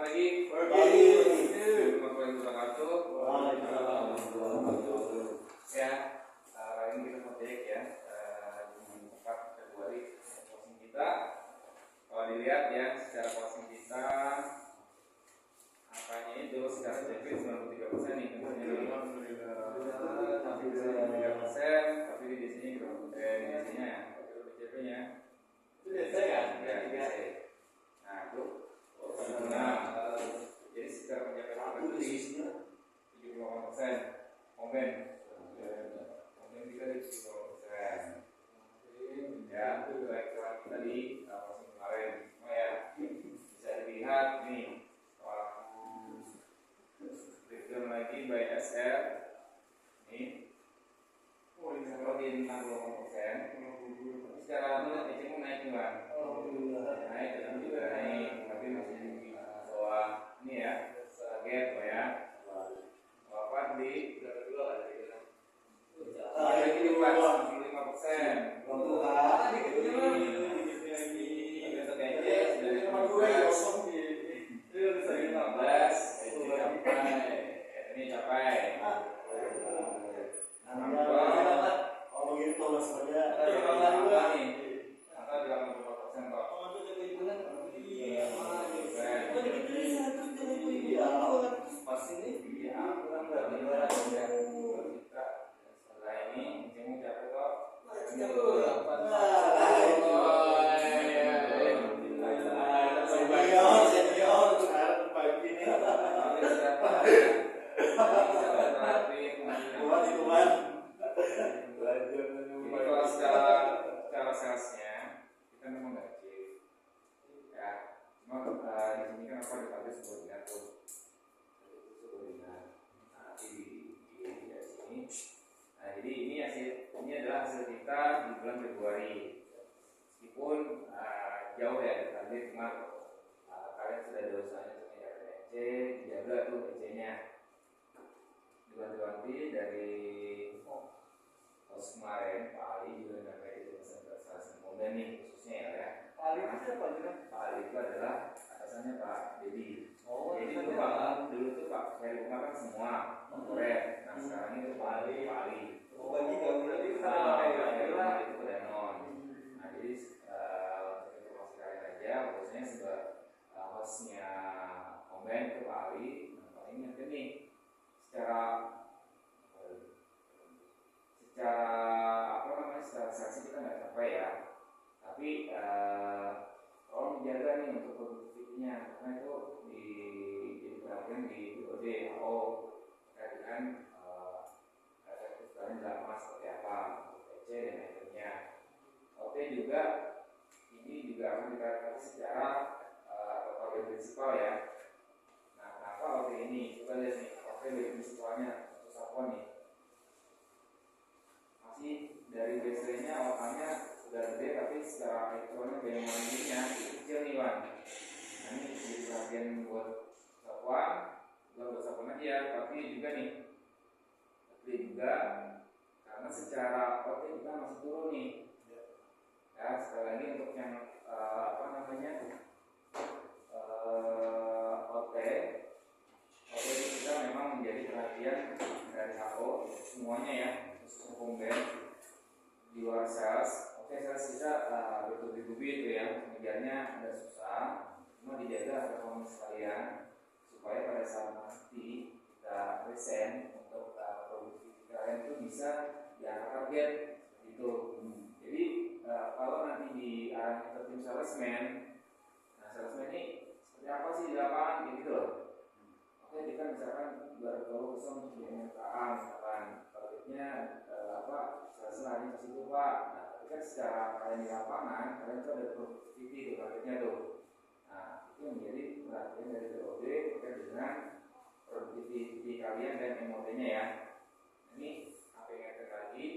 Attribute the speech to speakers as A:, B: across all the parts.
A: pagi. Ya, hari ini kita mau cek ya di 4 Februari closing kita. Kalau dilihat ya secara closing kita angkanya itu secara CP 93% nih. Tapi 3%, tapi di sini di sini ya, CP-nya. Itu DC kan? Ya, DC. Nah, itu jadi secara pencapaian berarti 78%. Komen kita di 70%. Ya, itu elektoral kita di musim kemarin. Cuma ya bisa dilihat nih breakdown lagi by SR nih. Kalau di 68%, secara menurut itu naik juga. Naik dan juga naik, tapi masih di bawah ini ya. Target ya. Bapak di berapa dulu ada di 65%. Ini capai. Jauh ya tadi cuma kalian sudah ada usahanya untuk EC dijaga tuh EC-nya diwanti-wanti dari tahun kemarin. Pak Ali juga sampai di presentasi muda nih khususnya ya. Pak Ali itu siapa juga? Pak Ali itu adalah atasannya Pak Dedi. Jadi itu Pak dulu tuh Pak Heri Umar kan semua korek. Nah sekarang itu Pak Ali.
B: Bagi kamu berarti
A: itu udah non. Nah jadi khususnya sebagai hostnya komen ke Pak Ali. Paling nanti nih secara saksi kita nggak capai ya, tapi tolong dijaga nih untuk produktifnya karena itu jadi perhatian di BOD terkait dengan efektif kalian dalam seperti apa untuk EC dan lainnya. Oke juga ini juga akan dikatakan secara OP prinsipal ya. Nah, kenapa OP ini? Coba lihat nih, OP prinsipalnya satu satuan nih. Masih dari baseline-nya awalnya sudah gede, tapi secara elektronik yang mandirinya itu kecil nih Wan. Nah ini jadi perhatian buat satuan, buat satuan aja, tapi juga nih, karena secara OP kita masih turun nih. Ya, sekali lagi untuk yang OT itu kita memang menjadi perhatian dari HO semuanya ya, khusus home band di luar sales. Oke, sales kita bertubi-tubi itu ya, mengejarnya agak susah, cuma dijaga rekomend sekalian supaya pada saat nanti kita present untuk produktivitas kalian itu bisa di angka target itu. Jadi kalau nanti di arah ke tim salesman, nah salesman ini seperti apa sih di lapangan gitu loh. Oke, kita misalkan baru kosong untuk MKA misalkan targetnya salesman ke situ Pak. Nah, tapi kan secara kalian di lapangan, kalian itu ada produktiviti di targetnya tuh. Nah, itu menjadi perhatian dari BOD terkait dengan produktiviti kalian dan MOT-nya ya. Ini apa yang kita lagi?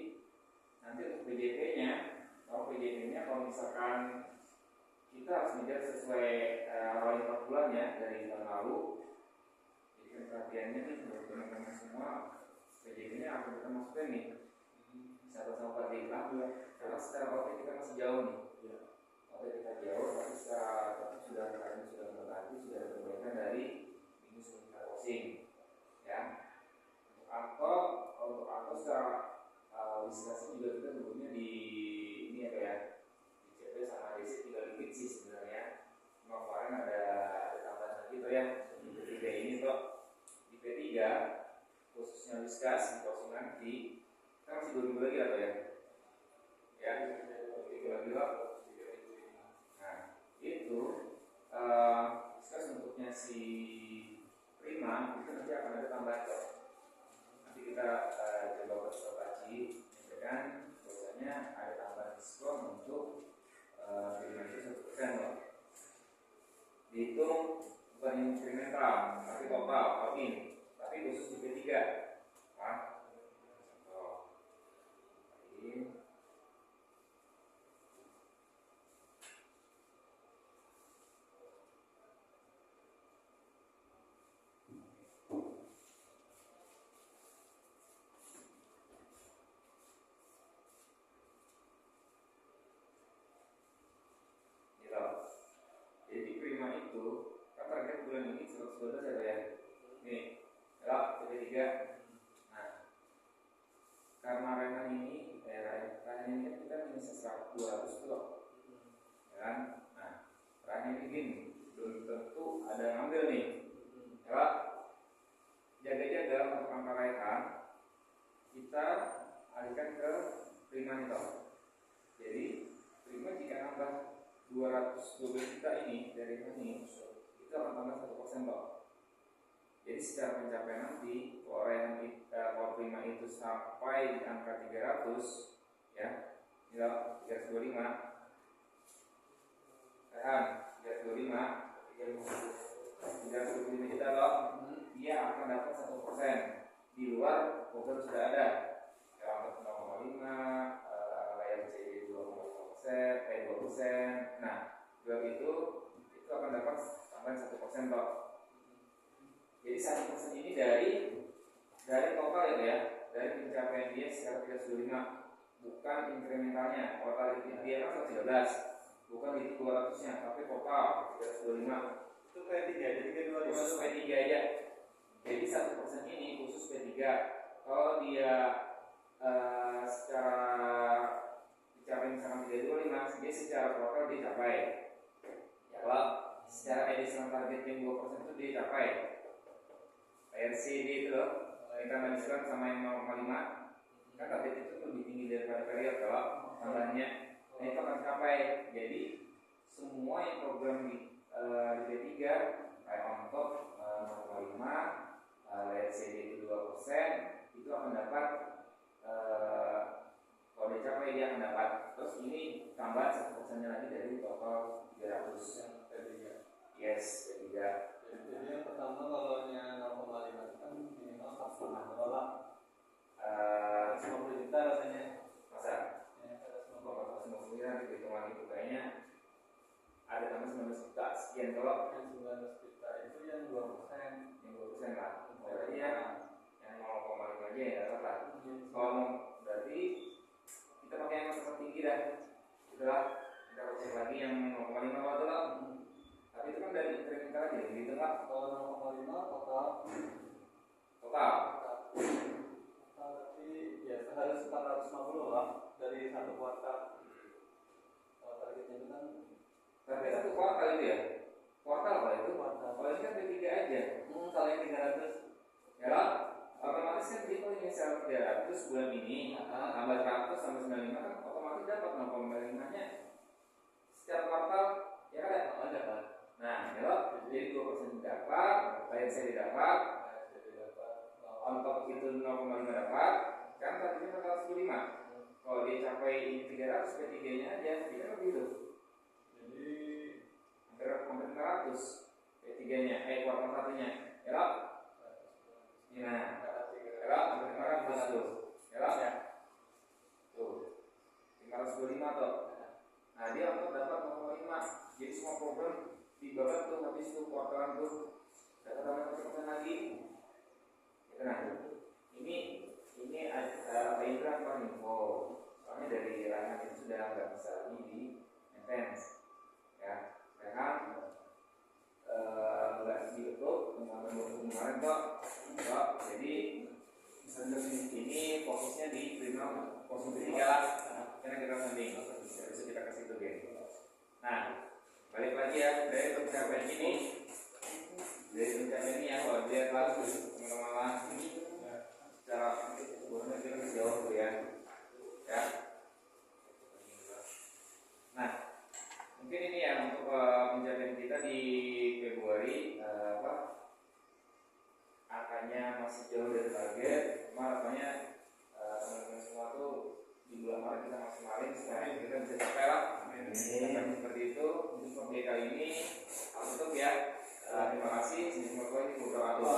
A: Nanti untuk PJP-nya, kalau misalkan kita harus mengejar sesuai rolling 4 bulan ya dari tahun lalu. Jadi kan perhatiannya nih buat teman-teman semua, PJP-nya akan kita masukkan nih sama Pak Dika, karena secara OT kita masih jauh nih. OT kita jauh, tapi secara sudah berganti, sudah ada perbaikan dari atau ya di P3 ini toh di P3 khususnya diskus di posisi nanti kita masih 2 minggu lagi atau ya 2 minggu lagi loh. Nah itu diskus untuknya si prima itu nanti akan ada tambahan toh. Nanti kita coba kaji kan biasanya ada tambahan diskon untuk prima itu 1% loh. Dihitung bukan inkremental tapi total all in, tapi khusus di P3. Jadi prima itu kan target bulan ini 112 ya. Nih, ya P3. Nah, karena Rehan ini Rehan ini kita minus 200 tuh, ya kan? Nah, Rehan ini gini, belum tentu ada yang ngambil nih, ya. Jaga-jaga untuk angka Rehan kita alihkan ke prima itu. Jadi prima jika nambah 212 juta ini dari ini itu akan tambah 1% Pak. Jadi secara pencapaian nanti kalau prima itu sampai di angka 300 ya, ya 325 kan 325 juta loh, dia akan dapat 1% di luar program sudah ada yang 0,5 layar CD 2%. Nah, dua itu akan dapat tambahan 1% Pak. Jadi 1% ini dari total ya, dari pencapaian dia secara 325, bukan inkrementalnya. Total dia kan 113, bukan di 200-nya, tapi total 325.
B: Itu P3, jadi P25
A: khusus P3 aja. Jadi 1% ini khusus P3. Kalau dia secara dicapai misalkan 325, dia secara total dicapai. Ya kalau secara additional target yang 2% itu dicapai. RCD itu loh, kita bandingkan sama yang 0,5 kan target itu lebih tinggi daripada period kalau tambahannya. Nah itu akan dicapai. Jadi semua yang program di P3 kayak on top 0,5 RCD itu 2% itu akan dapat kalau dicapai dia akan dapat. Terus ini tambah 1% lagi dari total 300 P3. Yes, P3.
B: Jadi yang pertama kalau nya 0,5 kan minimal 1,5 dolar. 50 juta rasanya.
A: Masa?
B: Ya, ada
A: 150 juta dihitung lagi itu kayaknya ada tambah 19 juta sekian kalau
B: yang 19 juta itu yang 2%.
A: Yang 2% lah. Berarti ya yang 0,5 aja ya dapat. Kalau berarti kita pakai yang sangat tinggi dah. Itulah kita cek lagi yang 0,5 kalau lah. Tapi itu kan dari inkremental aja di tengah.
B: Kalau 0,5 total berarti ya harus 450 lah dari satu kuartal. Kalau targetnya itu kan
A: Target satu kuartal itu ya. Kuartal apa itu?
B: kuartal.
A: Kalau ini kan P3 aja.
B: Kalau yang 300
A: Ya lah. Otomatis kan kita ini secara 300 bulan ini tambah 100 sampai 95 kan otomatis dapat 0,5 nya setiap kuartal ya kan ada kan. Nah kalau jadi 2% dapat, lain saya didapat, on top itu 0,5 dapat, kan tadinya 415. Kalau dia capai ini 300 P3 nya aja, dia kan begitu.
B: jadi
A: Hampir 400 P3 nya, kuartal satunya, ya lah. Nah, ya lah, hampir 500 tuh, ya lah ya. Tuh, 525 tuh. Nah dia untuk dapat 0,5. Jadi semua program dibabat tuh habis itu kuartalan tuh dapat tambah 1% lagi. Nah, ini ada Indra atau info. Soalnya dari Rehan itu sudah nggak bisa lagi di maintenance, ya. Rehan nggak dibetul kemarin kok. Jadi untuk ini fokusnya di prima posisi 3 lah. Karena kita sendiri bisa kita kasih tuh. Nah, balik lagi ya dari pencapaian ini dari pencapaian ini ya, kalau dia lalu teman-teman secara sebenarnya kita masih jauh tuh ya. Nah, mungkin ini ya untuk pencapaian kita di Februari angkanya masih jauh dari target, cuma makanya teman-teman semua tuh di bulan Maret kita maksimalin supaya kita bisa capai lah. Seperti itu untuk kali ini aku tutup ya. Terima kasih. Semoga ini beberapa